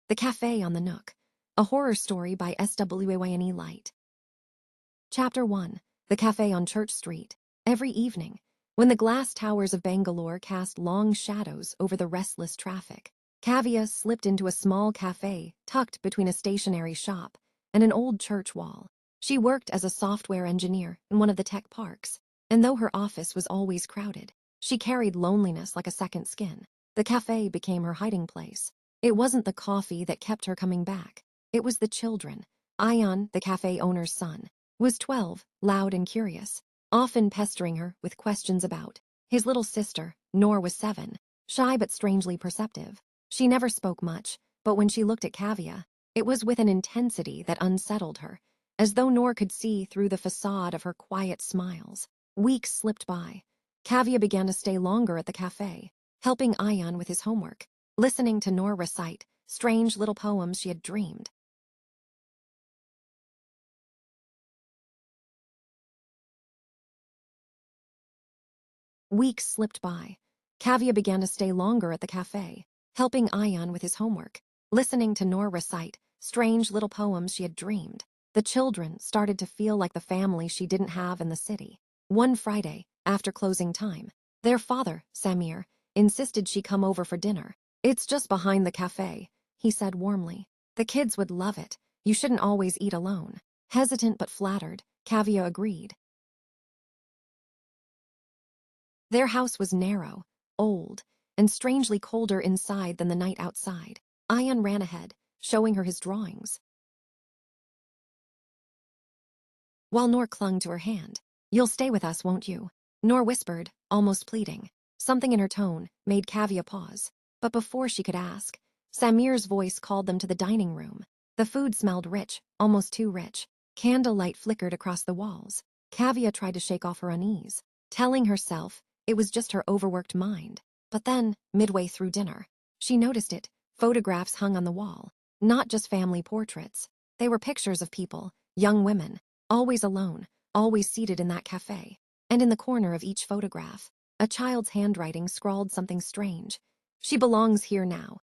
The Cafe on the Nook. A horror story by Swayne Light. Chapter 1. The Cafe on Church Street. Every evening, when the glass towers of Bangalore cast long shadows over the restless traffic, Kavya slipped into a small cafe tucked between a stationery shop and an old church wall. She worked as a software engineer in one of the tech parks, and though her office was always crowded, she carried loneliness like a second skin. The cafe became her hiding place. It wasn't the coffee that kept her coming back. It was the children. Ayan, the cafe owner's son, was 12, loud and curious, often pestering her with questions about. His little sister, Noor, was 7, shy but strangely perceptive. She never spoke much, but when she looked at Kavya, it was with an intensity that unsettled her, as though Noor could see through the facade of her quiet smiles. Weeks slipped by. Kavya began to stay longer at the cafe, helping Ayan with his homework, listening to Noor recite strange little poems she had dreamed. Weeks slipped by. Kavya began to stay longer at the cafe, helping Ayan with his homework, listening to Noor recite strange little poems she had dreamed. The children started to feel like the family she didn't have in the city. One Friday, after closing time, their father, Samir, insisted she come over for dinner. "It's just behind the cafe," he said warmly. "The kids would love it. You shouldn't always eat alone." Hesitant but flattered, Kavya agreed. Their house was narrow, old, and strangely colder inside than the night outside. Ayan ran ahead, showing her his drawings, while Noor clung to her hand. "You'll stay with us, won't you?" Noor whispered, almost pleading. Something in her tone made Kavya pause. But before she could ask, Samir's voice called them to the dining room. The food smelled rich, almost too rich. Candlelight flickered across the walls. Kavya tried to shake off her unease, telling herself it was just her overworked mind. But then, midway through dinner, she noticed it. Photographs hung on the wall. Not just family portraits. They were pictures of people, young women, always alone, always seated in that cafe. And in the corner of each photograph, a child's handwriting scrawled something strange. "She belongs here now."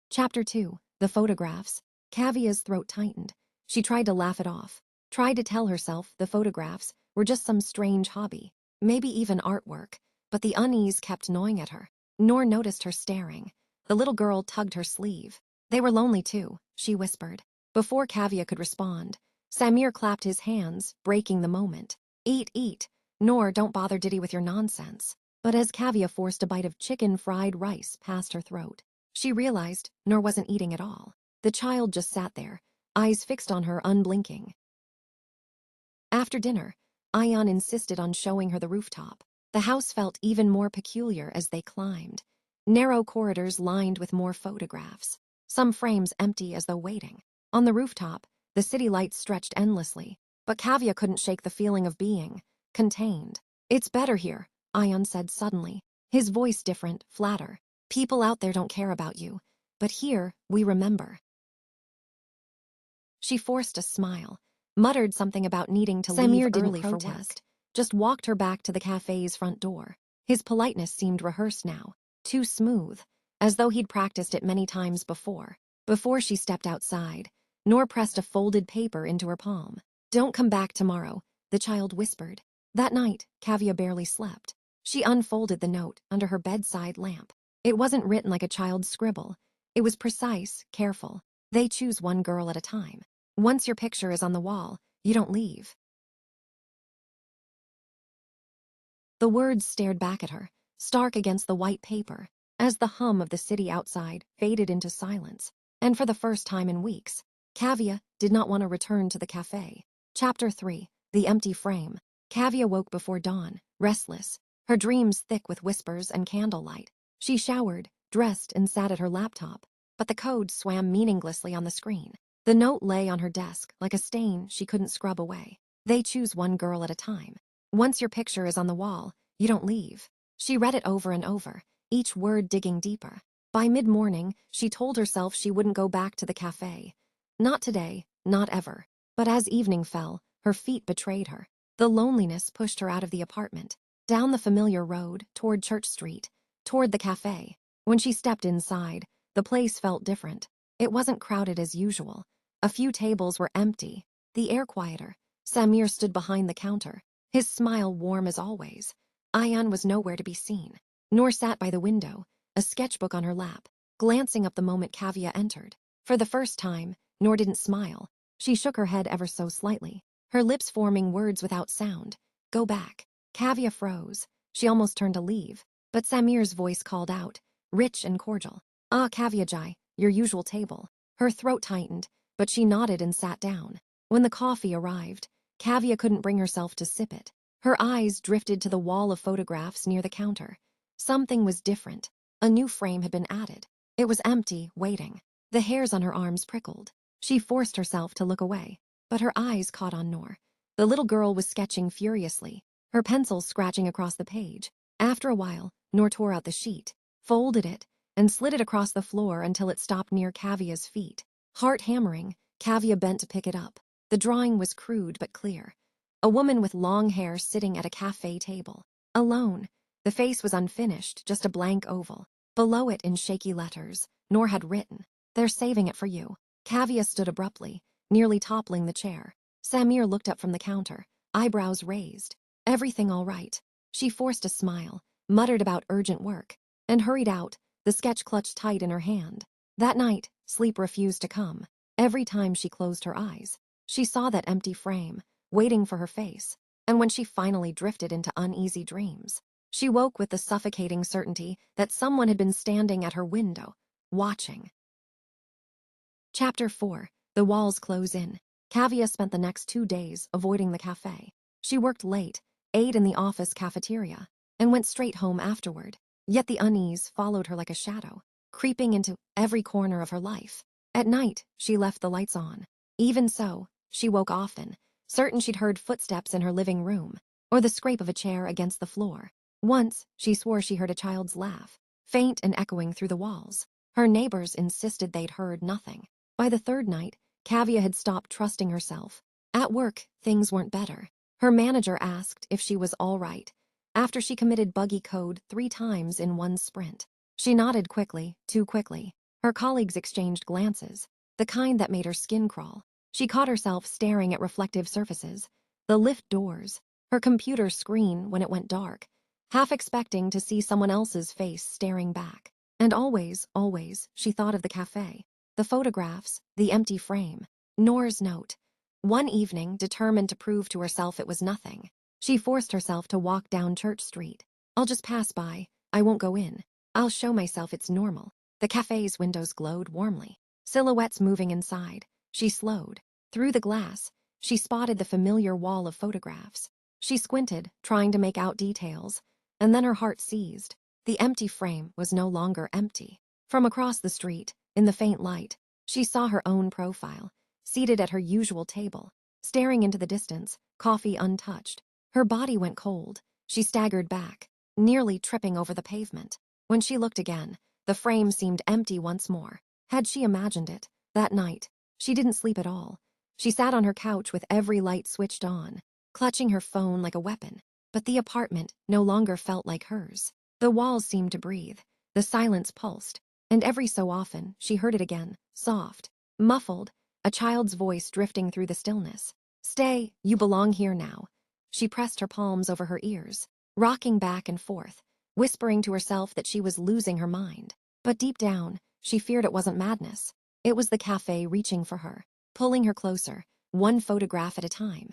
Chapter 2. The Photographs. Kavya's throat tightened. She tried to laugh it off, tried to tell herself the photographs were just some strange hobby, maybe even artwork, but the unease kept gnawing at her. Noor noticed her staring. The little girl tugged her sleeve. "They were lonely too," she whispered. Before Kavya could respond, Samir clapped his hands, breaking the moment. "Eat, eat. Noor, don't bother Diddy with your nonsense." But as Kavya forced a bite of chicken fried rice past her throat, she realized Noor wasn't eating at all. The child just sat there, eyes fixed on her, unblinking. After dinner, Ayan insisted on showing her the rooftop. The house felt even more peculiar as they climbed. Narrow corridors lined with more photographs, some frames empty as though waiting. On the rooftop, the city lights stretched endlessly, but Kavya couldn't shake the feeling of being contained. "It's better here," Ayan said suddenly, his voice different, flatter. "People out there don't care about you, but here, we remember." She forced a smile, muttered something about needing to leave early for work, just walked her back to the cafe's front door. His politeness seemed rehearsed now, too smooth, as though he'd practiced it many times before. Before she stepped outside, Noor pressed a folded paper into her palm. "Don't come back tomorrow," the child whispered. That night, Kavya barely slept. She unfolded the note under her bedside lamp. It wasn't written like a child's scribble. It was precise, careful. "They choose one girl at a time. Once your picture is on the wall, you don't leave." The words stared back at her, stark against the white paper, as the hum of the city outside faded into silence. And for the first time in weeks, Kavya did not want to return to the cafe. Chapter 3. The Empty Frame. Kavya woke before dawn, restless, her dreams thick with whispers and candlelight. She showered, dressed, and sat at her laptop, but the code swam meaninglessly on the screen. The note lay on her desk like a stain she couldn't scrub away. "They choose one girl at a time. Once your picture is on the wall, you don't leave." She read it over and over, each word digging deeper. By mid-morning, she told herself she wouldn't go back to the cafe. Not today, not ever. But as evening fell, her feet betrayed her. The loneliness pushed her out of the apartment, down the familiar road, toward Church Street, toward the cafe. When she stepped inside, The place felt different. It wasn't crowded as usual. A few tables were empty, the air quieter. Samir stood behind the counter, his smile warm as always. Ayan was nowhere to be seen. Noor sat by the window, a sketchbook on her lap, glancing up the moment Kavya entered. For the first time, Noor didn't smile. She shook her head ever so slightly, her lips forming words without sound. Go back. Kavya froze. She almost turned to leave, but Samir's voice called out, rich and cordial. Ah, Kavya Jai, your usual table. Her throat tightened, but she nodded and sat down. When the coffee arrived, Kavya couldn't bring herself to sip it. Her eyes drifted to the wall of photographs near the counter. Something was different. A new frame had been added. It was empty, waiting. The hairs on her arms prickled. She forced herself to look away, but her eyes caught on Noor. The little girl was sketching furiously, her pencil scratching across the page. After a while, Noor tore out the sheet, folded it, and slid it across the floor until it stopped near Kavya's feet. Heart hammering, Kavya bent to pick it up. The drawing was crude but clear. A woman with long hair sitting at a cafe table. Alone. The face was unfinished, just a blank oval. Below it, in shaky letters, Noor had written, "They're saving it for you." Kavya stood abruptly, nearly toppling the chair. Samir looked up from the counter, eyebrows raised. Everything all right? She forced a smile, muttered about urgent work, and hurried out, the sketch clutched tight in her hand. That night, sleep refused to come. Every time she closed her eyes, she saw that empty frame, waiting for her face. And when she finally drifted into uneasy dreams, she woke with the suffocating certainty that someone had been standing at her window, watching. Chapter 4. The walls close in. Kavya spent the next 2 days avoiding the cafe. She worked late, ate in the office cafeteria, and went straight home afterward. Yet the unease followed her like a shadow, creeping into every corner of her life. At night, she left the lights on. Even so, she woke often, certain she'd heard footsteps in her living room, or the scrape of a chair against the floor. Once, she swore she heard a child's laugh, faint and echoing through the walls. Her neighbors insisted they'd heard nothing. By the third night, Kavya had stopped trusting herself. At work, things weren't better. Her manager asked if she was all right, after she committed buggy code 3 times in one sprint. She nodded quickly, too quickly. Her colleagues exchanged glances, the kind that made her skin crawl. She caught herself staring at reflective surfaces, the lift doors, her computer screen when it went dark, half expecting to see someone else's face staring back. And always, she thought of the cafe, the photographs, the empty frame. Noor's note. One evening, determined to prove to herself it was nothing, she forced herself to walk down Church Street. I'll just pass by, I won't go in. I'll show myself it's normal. The cafe's windows glowed warmly, silhouettes moving inside. She slowed. Through the glass, she spotted the familiar wall of photographs. She squinted, trying to make out details, and then her heart seized. The empty frame was no longer empty. From across the street, in the faint light, she saw her own profile, seated at her usual table, staring into the distance, coffee untouched. Her body went cold. She staggered back, nearly tripping over the pavement. When she looked again, the frame seemed empty once more. Had she imagined it? That night, she didn't sleep at all. She sat on her couch with every light switched on, clutching her phone like a weapon. But the apartment no longer felt like hers. The walls seemed to breathe. The silence pulsed. And every so often, she heard it again, soft, muffled, a child's voice drifting through the stillness. Stay, you belong here now. She pressed her palms over her ears, rocking back and forth, whispering to herself that she was losing her mind. But deep down, she feared it wasn't madness. It was the cafe reaching for her, pulling her closer, one photograph at a time.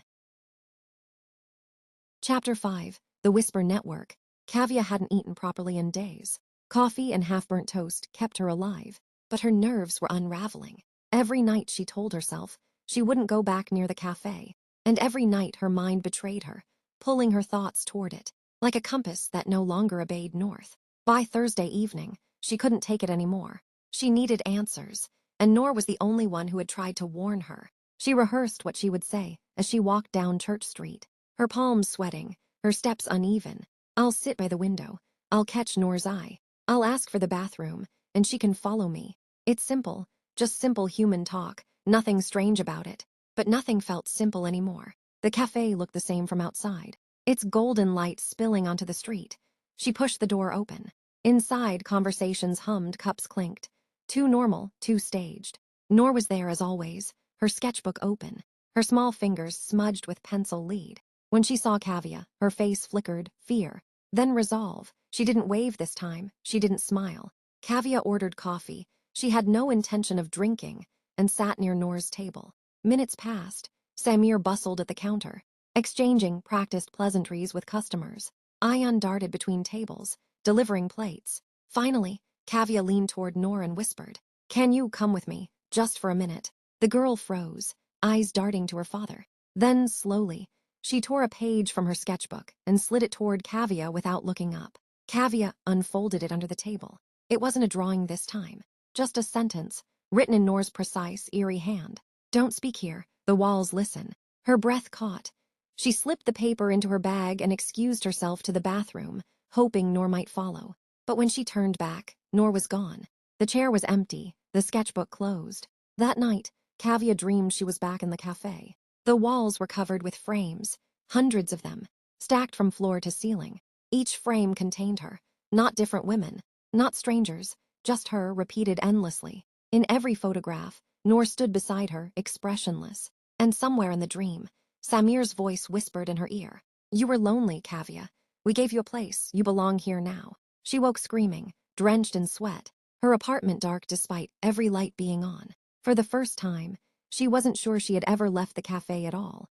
Chapter 5. The Whisper Network. Kavya hadn't eaten properly in days. Coffee and half-burnt toast kept her alive, but her nerves were unraveling. Every night she told herself she wouldn't go back near the cafe, and every night her mind betrayed her, pulling her thoughts toward it, like a compass that no longer obeyed north. By Thursday evening, she couldn't take it anymore. She needed answers, and Noor was the only one who had tried to warn her. She rehearsed what she would say as she walked down Church Street, her palms sweating, her steps uneven. I'll sit by the window. I'll catch Noor's eye. I'll ask for the bathroom, and she can follow me. It's simple, just simple human talk, nothing strange about it. But nothing felt simple anymore. The cafe looked the same from outside, its golden light spilling onto the street. She pushed the door open. Inside, conversations hummed, cups clinked. Too normal, too staged. Nor was there as always, her sketchbook open, her small fingers smudged with pencil lead. When she saw Kavya, her face flickered, fear, then resolve. She didn't wave this time, she didn't smile. Kavya ordered coffee. She had no intention of drinking, and sat near Noor's table. Minutes passed. Samir bustled at the counter, exchanging practiced pleasantries with customers. Ayan darted between tables, delivering plates. Finally, Kavya leaned toward Noor and whispered, "Can you come with me, just for a minute?" The girl froze, eyes darting to her father. Then, slowly, she tore a page from her sketchbook and slid it toward Kavya without looking up. Kavya unfolded it under the table. It wasn't a drawing this time, just a sentence, written in Noor's precise, eerie hand. "Don't speak here, the walls listen." Her breath caught. She slipped the paper into her bag and excused herself to the bathroom, hoping Noor might follow. But when she turned back, Noor was gone. The chair was empty, the sketchbook closed. That night, Kavya dreamed she was back in the cafe. The walls were covered with frames, hundreds of them, stacked from floor to ceiling. Each frame contained her, not different women, not strangers, just her repeated endlessly. In every photograph, Noor stood beside her, expressionless. And somewhere in the dream, Samir's voice whispered in her ear, "You were lonely, Kavya. We gave you a place. You belong here now." She woke screaming, drenched in sweat, her apartment dark despite every light being on. For the first time, she wasn't sure she had ever left the cafe at all.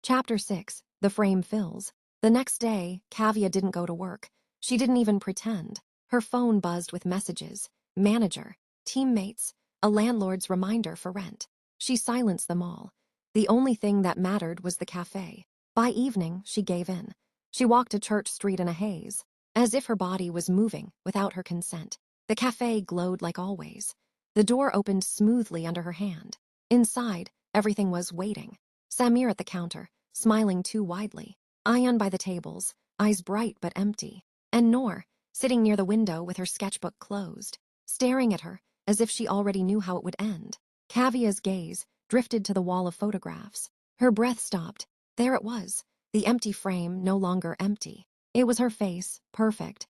Chapter 6. The Frame Fills. The next day, Kavya didn't go to work. She didn't even pretend. Her phone buzzed with messages, manager, teammates, a landlord's reminder for rent. She silenced them all. The only thing that mattered was the cafe. By evening, she gave in. She walked to Church Street in a haze, as if her body was moving without her consent. The cafe glowed like always. The door opened smoothly under her hand. Inside, everything was waiting. Samir at the counter, smiling too widely. Ayan by the tables, eyes bright but empty. And Noor, sitting near the window with her sketchbook closed, staring at her as if she already knew how it would end. Kavya's gaze drifted to the wall of photographs. Her breath stopped. There it was, the empty frame no longer empty. It was her face, perfect,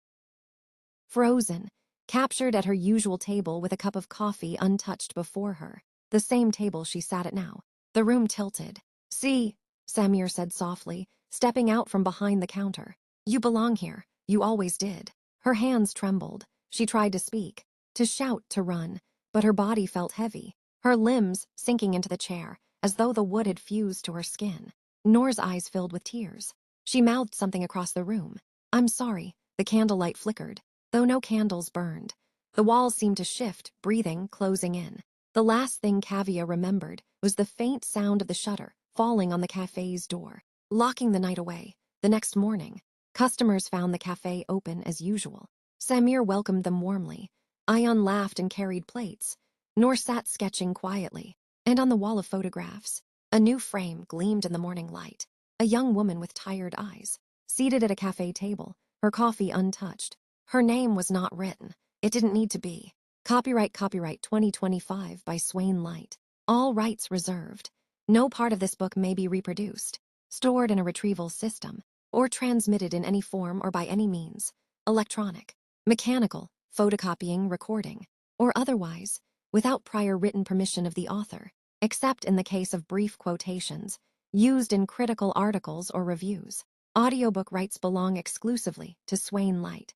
frozen, captured at her usual table with a cup of coffee untouched before her. The same table she sat at now. The room tilted. "See," Samir said softly, stepping out from behind the counter. "You belong here. You always did." Her hands trembled. She tried to speak, to shout, to run, but her body felt heavy, her limbs sinking into the chair, as though the wood had fused to her skin. Noor's eyes filled with tears. She mouthed something across the room. "I'm sorry." The candlelight flickered, though no candles burned. The walls seemed to shift, breathing, closing in. The last thing Kavya remembered was the faint sound of the shutter falling on the cafe's door, locking the night away. The next morning, customers found the cafe open as usual. Samir welcomed them warmly. Ayan laughed and carried plates. Noor sat sketching quietly, and on the wall of photographs, a new frame gleamed in the morning light. A young woman with tired eyes, seated at a cafe table, her coffee untouched. Her name was not written. It didn't need to be. Copyright 2025 by Swayne Light. All rights reserved. No part of this book may be reproduced, stored in a retrieval system, or transmitted in any form or by any means, electronic, mechanical, photocopying, recording, or otherwise, without prior written permission of the author, except in the case of brief quotations, used in critical articles or reviews. Audiobook rights belong exclusively to Swayne Light.